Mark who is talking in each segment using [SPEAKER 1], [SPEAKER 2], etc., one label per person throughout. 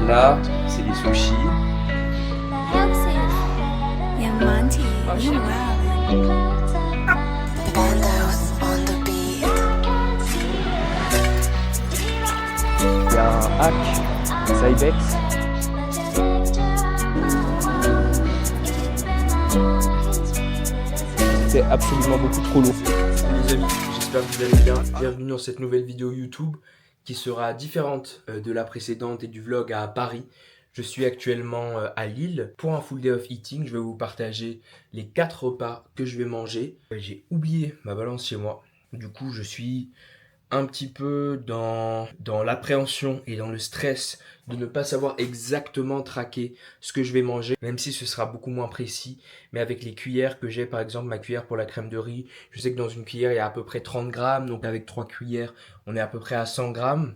[SPEAKER 1] Là, c'est des sushis.
[SPEAKER 2] Yeah, Monty,
[SPEAKER 1] Oh,
[SPEAKER 2] you
[SPEAKER 1] shit.
[SPEAKER 2] wildin'. Bandos on the beat.
[SPEAKER 1] Il y a un hack Cybex. C'était absolument beaucoup trop lourd. Les amis, j'espère que vous allez bien. Bienvenue dans cette nouvelle vidéo YouTube qui sera différente de la précédente et du vlog à Paris. Je suis actuellement à Lille. Pour un full day of eating, je vais vous partager les 4 repas que je vais manger. J'ai oublié ma balance chez moi. Du coup, je suis un petit peu dans l'appréhension et dans le stress de ne pas savoir exactement traquer ce que je vais manger, même si ce sera beaucoup moins précis. Mais avec les cuillères que j'ai, par exemple ma cuillère pour la crème de riz, je sais que dans une cuillère il y a à peu près 30 grammes, donc avec 3 cuillères on est à peu près à 100 grammes.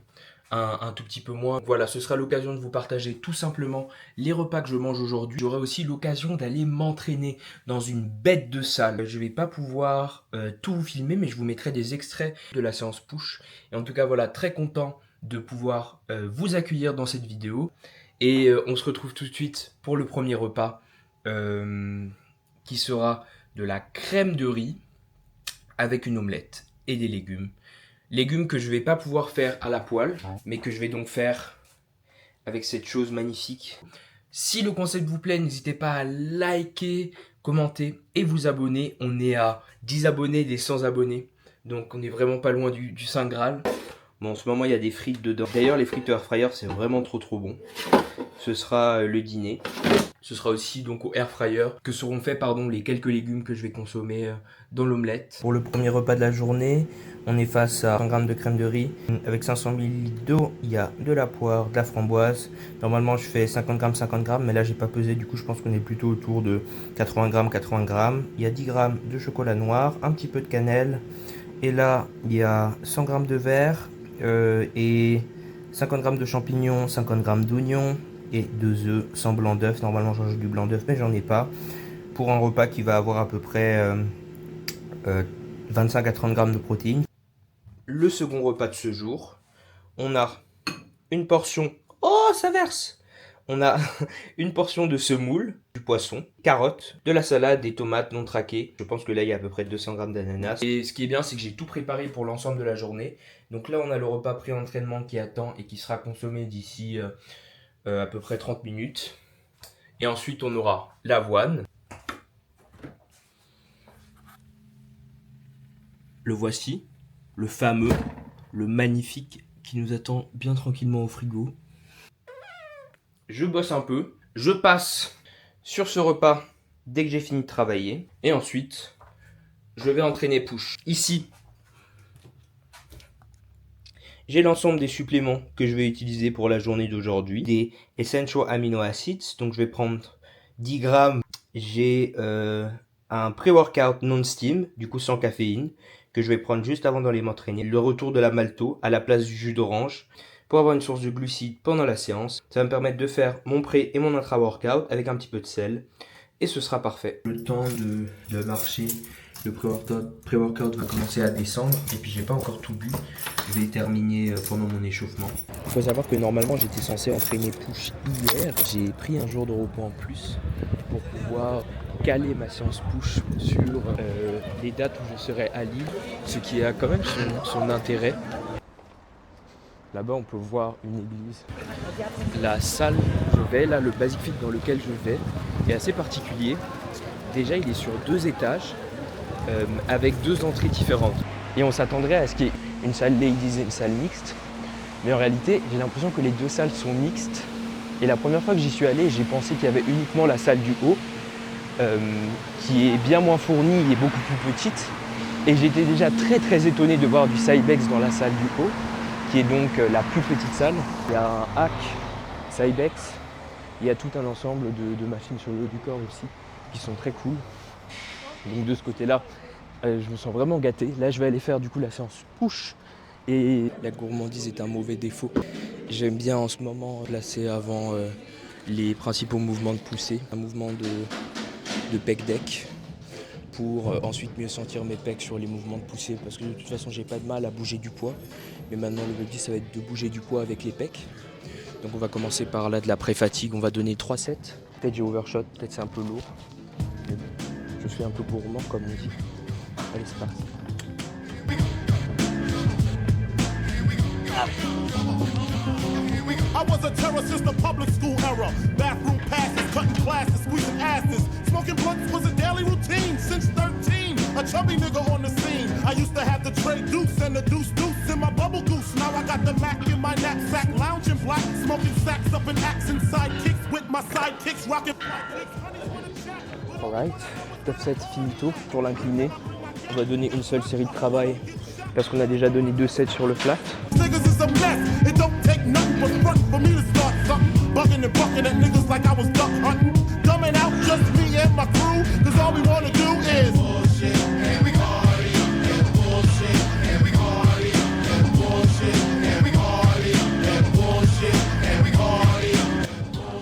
[SPEAKER 1] Un tout petit peu moins. Voilà, ce sera l'occasion de vous partager tout simplement les repas que je mange aujourd'hui. J'aurai aussi l'occasion d'aller m'entraîner dans une bête de salle. Je vais pas pouvoir tout vous filmer, mais je vous mettrai des extraits de la séance push. Et en tout cas, voilà, très content de pouvoir vous accueillir dans cette vidéo. Et on se retrouve tout de suite pour le premier repas qui sera de la crème de riz avec une omelette et des légumes. Légumes que je vais pas pouvoir faire à la poêle, mais que je vais donc faire avec cette chose magnifique. Si le concept vous plaît, n'hésitez pas à liker, commenter et vous abonner. On est à 10 abonnés des 100 abonnés, donc on est vraiment pas loin du Saint Graal. Bon, en ce moment, il y a des frites dedans. D'ailleurs, les frites air fryer, c'est vraiment trop bon. Ce sera le dîner. Ce sera aussi donc au air fryer que seront faits les quelques légumes que je vais consommer dans l'omelette. Pour le premier repas de la journée, on est face à 100 g de crème de riz. Avec 500 ml d'eau, il y a de la poire, de la framboise. Normalement, je fais 50 g, 50 g, mais là, j'ai pas pesé. Du coup, je pense qu'on est plutôt autour de 80 g, 80 g. Il y a 10 g de chocolat noir, un petit peu de cannelle. Et là, il y a 100 g de verre et 50 g de champignons, 50 g d'oignons et 2 œufs sans blanc d'œuf. Normalement, j'en joue du blanc d'œuf, mais j'en ai pas. Pour un repas qui va avoir à peu près 25 à 30 g de protéines. Le second repas de ce jour, on a une portion... Oh, ça verse! On a une portion de semoule, du poisson, carottes, de la salade, des tomates non traquées. Je pense que là, il y a à peu près 200 g d'ananas. Et ce qui est bien, c'est que j'ai tout préparé pour l'ensemble de la journée. Donc là, on a le repas pré-entraînement qui attend et qui sera consommé d'ici à peu près 30 minutes. Et ensuite, on aura l'avoine. Le voici, le fameux, le magnifique qui nous attend bien tranquillement au frigo. Je bosse un peu, je passe sur ce repas dès que j'ai fini de travailler. Et ensuite, je vais entraîner push. Ici, j'ai l'ensemble des suppléments que je vais utiliser pour la journée d'aujourd'hui. Des Essential Amino Acids, donc je vais prendre 10 grammes. J'ai un pré-workout non-steam, du coup sans caféine, que je vais prendre juste avant d'aller m'entraîner. Le retour de la malto à la place du jus d'orange pour avoir une source de glucides pendant la séance. Ça va me permettre de faire mon pré et mon intra-workout avec un petit peu de sel. Et ce sera parfait. Le temps de marcher, le pré-workout va commencer à descendre. Et puis j'ai pas encore tout bu. Je vais terminer pendant mon échauffement. Il faut savoir que normalement j'étais censé entraîner push hier. J'ai pris un jour de repos en plus pour pouvoir caler ma séance push sur les dates où je serai à Lille. Ce qui a quand même son intérêt. Là-bas, on peut voir une église. La salle où je vais, là, le Basic Fit dans lequel je vais, est assez particulier. Déjà, il est sur 2 étages, avec 2 entrées différentes. Et on s'attendrait à ce qu'il y ait une salle ladies et une salle mixte. Mais en réalité, j'ai l'impression que les 2 salles sont mixtes. Et la première fois que j'y suis allé, j'ai pensé qu'il y avait uniquement la salle du haut, qui est bien moins fournie et beaucoup plus petite. Et j'étais déjà très étonné de voir du Cybex dans la salle du haut, qui est donc la plus petite salle. Il y a un hack Cybex, il y a tout un ensemble de machines sur le haut du corps aussi, qui sont très cool. Donc de ce côté-là, je me sens vraiment gâté. Là, je vais aller faire du coup la séance push. Et la gourmandise est un mauvais défaut. J'aime bien en ce moment placer avant les principaux mouvements de poussée, un mouvement de pec deck, pour ensuite mieux sentir mes pecs sur les mouvements de poussée, parce que de toute façon j'ai pas de mal à bouger du poids, mais maintenant l'objectif ça va être de bouger du poids avec les pecs. Donc on va commencer par là de la pré-fatigue, on va donner 3 sets. Peut-être j'ai overshot, peut-être c'est un peu lourd. Mais bon, je suis un peu gourmand comme on dit. Allez, c'est parti.
[SPEAKER 3] I was a terror since the public school era. Bathroom passes, cutting classes, squeezing asses. Smoking blunts was a daily routine since 13. A chubby nigga on the scene. I used to have the tray deuce and the deuce in my bubble goose. Now I got the Mac in my knapsack, lounging black, smoking sacks up in accent sidekicks with my sidekicks rocking.
[SPEAKER 1] Alright, top 7 finito pour l'incliné. On va donner une seule série de travail parce qu'on a déjà donné 2 sets sur le flat.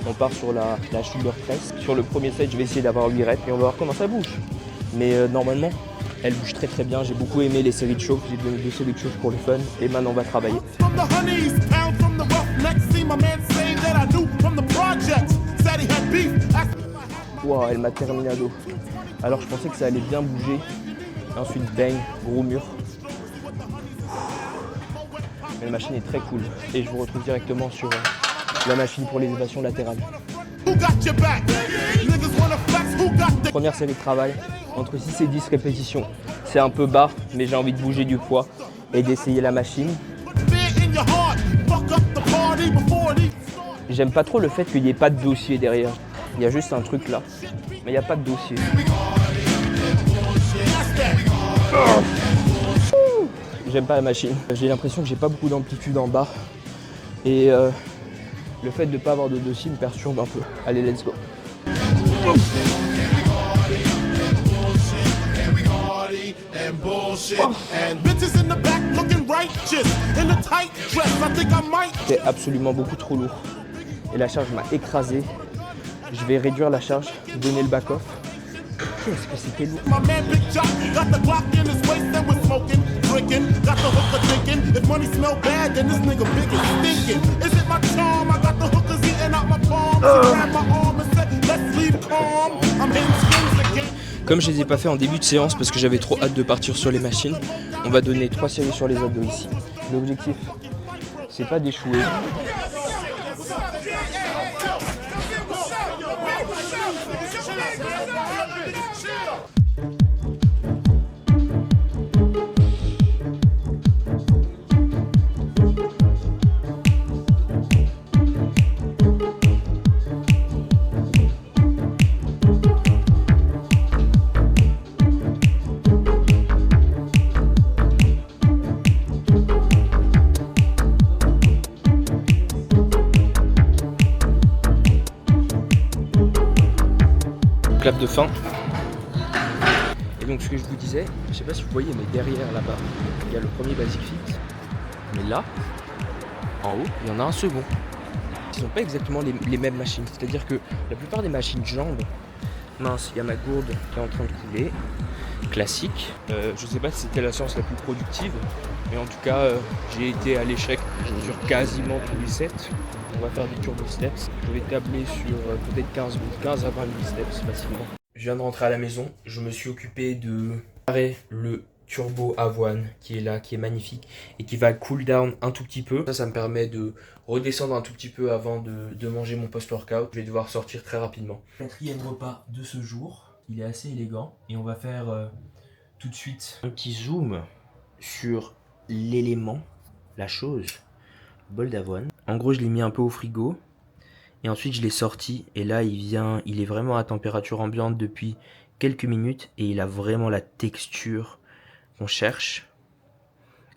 [SPEAKER 1] On part sur la shoulder press. Sur le premier set, je vais essayer d'avoir 8 reps et on va voir comment ça bouge. Mais normalement, elle bouge très très bien. J'ai beaucoup aimé les séries de chauffe. J'ai donné 2 séries de chauffe pour le fun. Et maintenant, on va travailler. Wow, elle m'a terminado. Alors, je pensais que ça allait bien bouger. Ensuite, bang, gros mur. Mais la machine est très cool. Et je vous retrouve directement sur la machine pour l'élévation latérale. Première série de travail, entre 6 et 10 répétitions. C'est un peu bas, mais j'ai envie de bouger du poids et d'essayer la machine. J'aime pas trop le fait qu'il n'y ait pas de dossier derrière. Il y a juste un truc là, mais il n'y a pas de dossier. J'aime pas la machine. J'ai l'impression que j'ai pas beaucoup d'amplitude en bas. Et le fait de ne pas avoir de dossier me perturbe un peu. Allez, let's go. C'est absolument beaucoup trop lourd. Et la charge m'a écrasé. Je vais réduire la charge, donner le back-off. Qu'est-ce que c'était lourd. Comme je les ai pas fait en début de séance parce que j'avais trop hâte de partir sur les machines, on va donner 3 séries sur les abdos ici. L'objectif, c'est pas d'échouer. Clap de fin. Et donc ce que je vous disais, je sais pas si vous voyez, mais derrière là-bas, il y a le premier basic fit. Mais là, en haut, il y en a un second. Ils n'ont pas exactement les mêmes machines. C'est-à-dire que la plupart des machines jambes, mince, il y a ma gourde qui est en train de couler. Classique. Je sais pas si c'était la séance la plus productive, mais en tout cas, j'ai été à l'échec sur quasiment tous les sets. On va faire des turbo steps. Je vais tabler sur peut-être 15 à 20 steps facilement. Je viens de rentrer à la maison. Je me suis occupé de préparer le turbo avoine qui est là, qui est magnifique et qui va cool down un tout petit peu. Ça me permet de redescendre un tout petit peu avant de manger mon post-workout. Je vais devoir sortir très rapidement. Quatrième repas de ce jour. Il est assez élégant et on va faire tout de suite un petit zoom sur l'élément, la chose, bol d'avoine. En gros, je l'ai mis un peu au frigo et ensuite je l'ai sorti et là il est vraiment à température ambiante depuis quelques minutes et il a vraiment la texture qu'on cherche.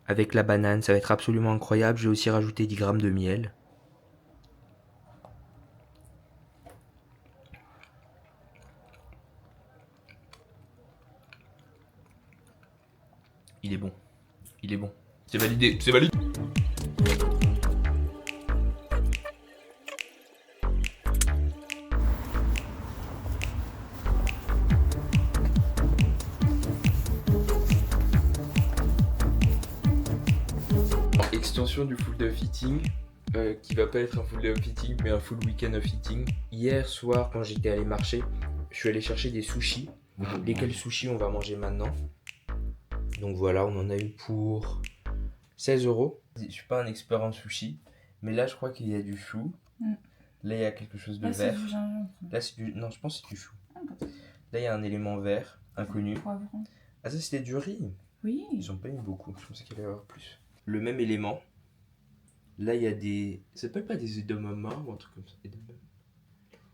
[SPEAKER 1] Avec la banane, ça va être absolument incroyable. Je vais aussi rajouter 10 grammes de miel. Il est bon. Il est bon. C'est validé. C'est validé. Extension du full de fitting. qui va pas être un full day of eating mais un full weekend of eating. Hier soir quand j'étais allé marcher, je suis allé chercher des sushis. Lesquels sushis on va manger maintenant. Donc voilà, on en a eu pour 16 €. Je suis pas un expert en sushi, mais là je crois qu'il y a du chou. Là il y a quelque chose de vert.
[SPEAKER 4] C'est du gingembre.
[SPEAKER 1] Là c'est du... Non, je pense que c'est du chou. Là il y a un élément vert, inconnu.
[SPEAKER 4] Poivron.
[SPEAKER 1] Ah ça c'était du riz.
[SPEAKER 4] Oui.
[SPEAKER 1] Ils ont pas mis beaucoup, je pensais qu'il allait y avoir plus. Le même élément. Là il y a des... Ça s'appelle pas des edamame ou un truc comme ça.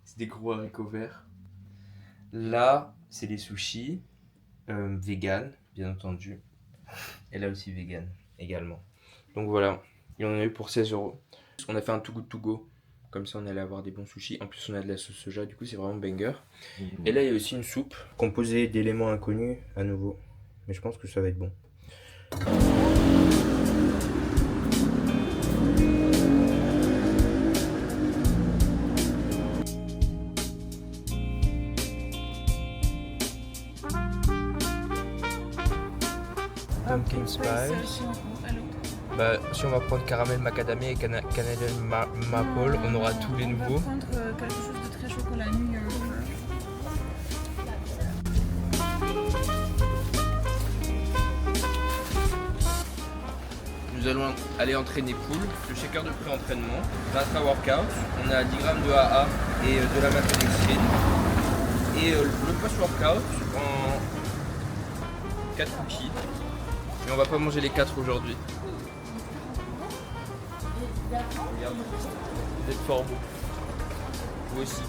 [SPEAKER 1] C'est des gros haricots verts. Là c'est les sushis. Vegan, bien entendu. Et là aussi vegan, également. Donc voilà, il en a eu pour 16 €. On a fait un too good to go. Comme ça on allait avoir des bons sushis. En plus on a de la sauce soja, du coup c'est vraiment banger. Et là il y a aussi une soupe composée d'éléments inconnus à nouveau. Mais je pense que ça va être bon. Pumpkin spice. Bah, si on va prendre caramel macadamia et cannelle maple, on aura tous les nouveaux.
[SPEAKER 4] On va prendre quelque chose de très chocolat New York.
[SPEAKER 1] Nous allons aller entraîner pool, le shaker de pré-entraînement, l'intra-workout. On a 10 grammes de AA et de la maltodextrine. Et le post-workout en 4 cookies. Mais on va pas manger les 4 aujourd'hui. Regarde, vous êtes fort beau. Vous aussi.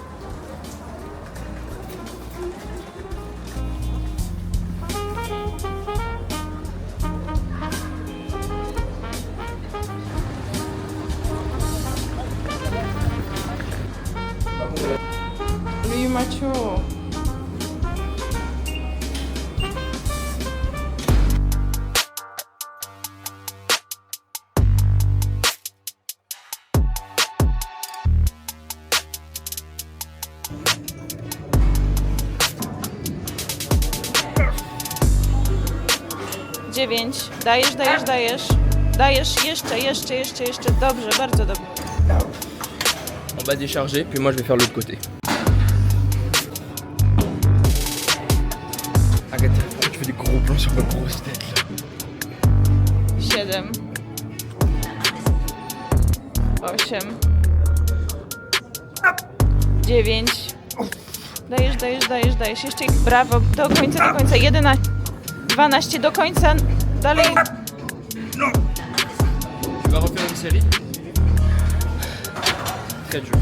[SPEAKER 4] Lui macho. Dziewięć. Dajesz. Dajesz jeszcze. Dobrze, bardzo dobrze.
[SPEAKER 1] On va décharger, puis moi je vais faire l'autre côté. Agathe, pourquoi tu fais des gros plans sur ma grosse tête là?
[SPEAKER 4] 7. 8. 9. Dajesz. Jeszcze brawo, do końca. 11. 12, do końca. Dalej.
[SPEAKER 1] Tu vas refaire une série? Très dur.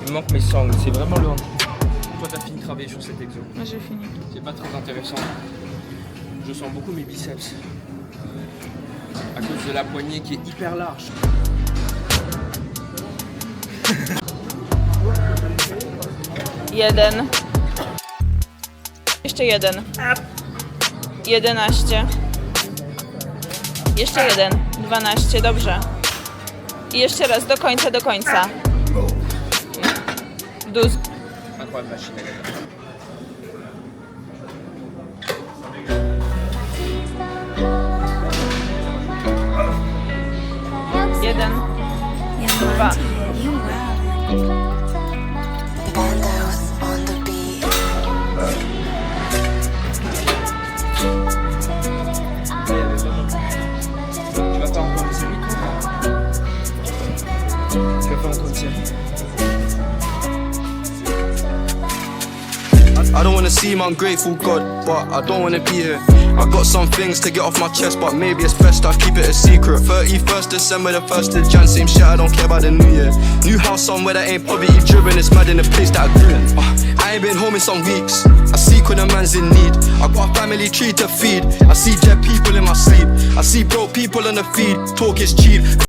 [SPEAKER 1] Il me manque mes sangles, c'est vraiment le handicap. Toi t'as fini de travailler sur cet exo.
[SPEAKER 4] Moi j'ai fini.
[SPEAKER 1] C'est pas très intéressant. Je sens beaucoup mes biceps. À cause de la poignée qui est hyper large.
[SPEAKER 4] Jeden. Jeszcze jeden. 11. Jeszcze jeden. 12, dobrze. I jeszcze raz, do końca. 12.
[SPEAKER 1] Incroyable machine à gagner.
[SPEAKER 4] Jeden. 2.
[SPEAKER 2] Bandos on the beat.
[SPEAKER 1] Tu vas pas encore une série toi? Tu vas pas encore une série?
[SPEAKER 5] I don't wanna seem ungrateful, God, but I don't wanna be here. I got some things to get off my chest, but maybe it's best I keep it a secret. 31st December, the 1st of Jan, same shit, I don't care about the new year. New house somewhere that ain't poverty driven, it's mad in the place that I grew in. I ain't been home in some weeks, I seek when a man's in need. I got a family tree to feed, I see dead people in my sleep. I see broke people on the feed, talk is cheap.